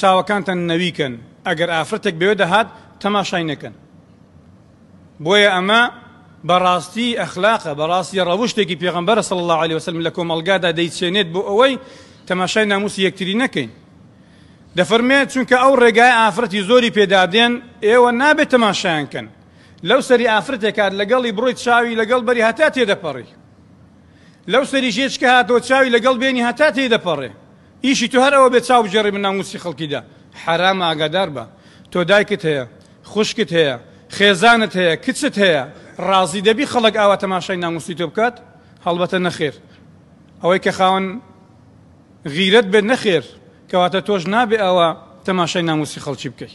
چاوەکانتان نەویکەن ئەگەر ئافرەتێک بەوێ دەهات تەماشای نەکەن. بۆیە ئەمە بەڕاستی ئەخلاقە، بەڕاستی ڕەوشتێکی پێغەمبەرە صلی الله عليه وسلم لە کۆمەڵگادا دەیچێنێت بۆ ئەوەی تەماشای ناموسی یەکتری نەکەین. دەفەرمێت چونکە ئەو ڕێگای ئافرەتی زۆری پێدادێن ئێوە نابێت تەماشایانکەن. لەو سەری ئافرەتێک هات لەگەڵی بڕۆیت چاوی لەگەڵ بەری هەتا تێدەپەڕی، لەو سەری ژێچکە هاتەوە چاوی لەگەڵ بێنی هەتا تێدەپەڕێ. ئیشی تو هەر ئەوە بێت چاو بجێڕی من ناموسی خەڵکیدا. حرامە، ئاگادار بە. تۆ دایکت هەیە، خوشکت هەیە، خێزانت هەیە، کچت هەیە، ڕازی دەبی خەڵک ئاوا تەماشای ناموسی تۆ بکات؟ هەڵبەتە نەخێر. ئەوەی کە خاوەن غیرەت بێت نەخێر، کەواتە تۆش نابێ ئەوە تەماشای ناموسی خەڵکی بکەی.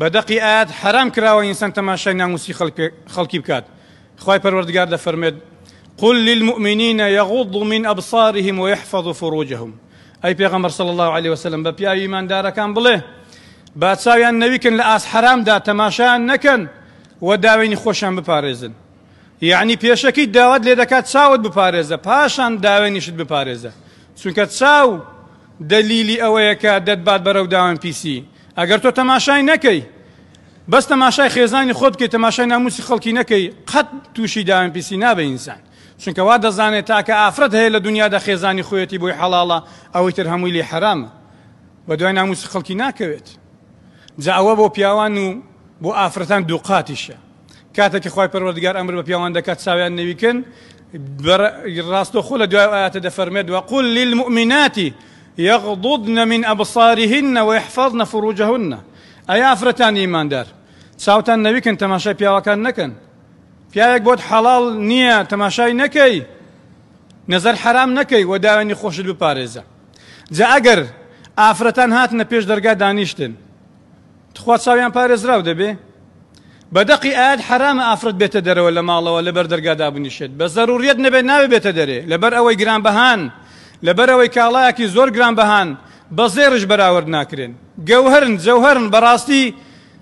بەدەقی ئاەت حرام کراوە ئینسان تەماشای ناموسی خەڵکی بکات. خوای پەروەردگار دەفەرمێت: قل للمؤمنين يغضوا من أبصارهم ويحفظوا فروجهم. أي پیغمبر صلى الله عليه وسلم بە پیاوی ئیماندارەکان بڵێ با چاویان نەویکن لە ئاس حرامدا، تەماشایان نەکەن و داوێنی خۆشیان بپارێزن. یعنی پێشەکەی داوات لێ دەکات چاوت بپارێزە، پاشان داوێنیشت بپارێزە، چونکە چاو دلیلی ئەوەیە کە دەتبات بەرەو داوام پیسی. ئەگەر تۆ تەماشای نەکەی، بەس تەماشای خێزانی خۆت بکەی، تەماشای ناموسی خەڵکی نەکەی، قەت تووشی داوام پیسی نابێ ئینسان. چونکە وا دەزانێت تاکە ئافرەت هەیە لە دنیادا خێزانی خۆیەتی بۆی حەڵاڵە، ئەوەی تر هەمووی لێ حرامە، بە دوای ناموسی خەڵکی ناکەوێت. جا ئەوە بۆ پیاوان و بۆ ئافرەتان دوو قاتیشە. کاتێکی خوای پەروەردگار ئەمر بە پیاوان دەکات چاویان نەویکن، ڕاستەوخۆ لە دوای ئاەتە دەفەرمێت: وقل للمؤمنات يغضضن من أبصارهن ويحفظن فروجهن. ئەی ئافرەتانی ئیماندار، چاوتان نەویکن، تەماشای پیاوەکان نەکەن. پیاوێک بۆت حەڵاڵ نییە تەماشای نەکەی، نەزەر حرام نەکەی و داوێنی خۆشت بپارێزە. جا ئەگەر ئافرەتان هاتنە پێش دەرگا دانیشتن، تخوا چاویان پارێزراو دەبێ. بەدەقی ئاەت حرامە ئافرەت بێتە دەرەوە لە ماڵەوە لەبەر دەرگادا بنیشێت، بە زەروریەت نەبێت ناوێ بێتە دەرێ، لەبەر ئەوەی گرانبەهان، لەبەر ئەوەی کاڵایەکی زۆر گرانبەهان بە زێڕش بەراورد ناکرێن. گەوهرن، جەوهرن، بەڕاستی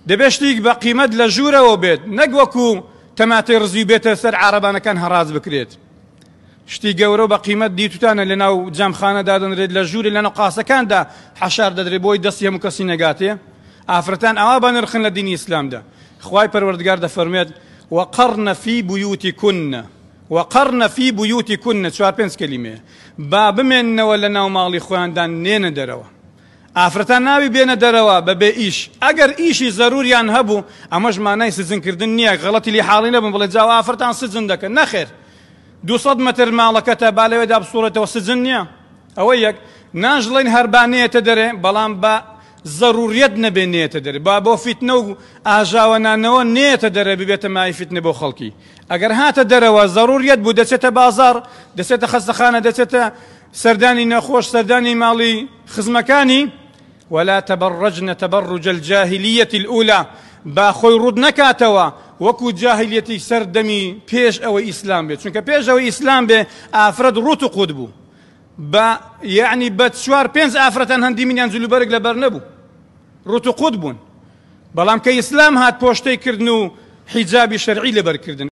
دەبێت شتێک بە قیمەت لە ژوورەوە بێت، نەک وەکو تەماتەی ڕزوی بێتە سەر عارەبانەکان هەڕاز بکرێت. شتی گەورە بە قیمەت دیتوتانە لە ناو جامخانەدا دەنرێت، لە ژووری لە ناو قاسەکاندا حەشار دەدرێت بۆی دەستی هەموو کەسی نەگاتێ. ئافرەتان ئەوا بە نرخن لە دینی ئیسلامدا. خوای پەروەردگار دەفەرمێت: وقرن في بيوتكن. وقرن في بيوتكن 4-5 کەلیمەیە. با بمێننەوە لە ناو ماڵی خۆیاندان، نێنە دەرەوە. ئافرەتان ناوی بێنە دەرەوە بەبێ ئیش. ئەگەر ئیشی زەروریان هەبوو، ئەمەش مانای سزنکردن نییە، غەڵەتی لێ حاڵی نەبن بڵێ جاوە ئافرەتان سزن دەکەن. نەخێر، 200 مەتر ماڵەکەتە با لەوێدا بسوڕێتەوە، سزن نییە. ئەوە یەک. ناژڵێن هەربانەیەتە دەرێ، بەڵام بە زەروریەت نەبێ نێتە دەرێ، با بۆ فیتنە و ئاژاوەنانەوە نێتە دەرێ ببێتە مای فیتنە بۆ خەڵکی. ئەگەر هاتە دەرەوە زەروریەت بوو، دەچێتە بازار، دەچێتە خەستەخانە، دەچێتە سەردانی نەخۆش، سەردانی ماڵی خزمەکانی. ولا تبرجن تبرج الجاهلية الأولى. با خۆی ڕوود نەکاتەوە وەکو جاهلیەتی سەردەمی پێش ئەوەی ئیسلام بێت، چونکە پێش ئەوەی ئیسلام بێ ئافرەت ڕوت و قوت بوو، بە یعنی بە 4-5 ئافرەتان هەندی منیان جلوبەرگ لەبەر نەبوو، ڕوت و قوت بوون. بەڵام کە ئیسلام هات پۆشتەی کردن و حیجابی شەرعی لەبەرکردن.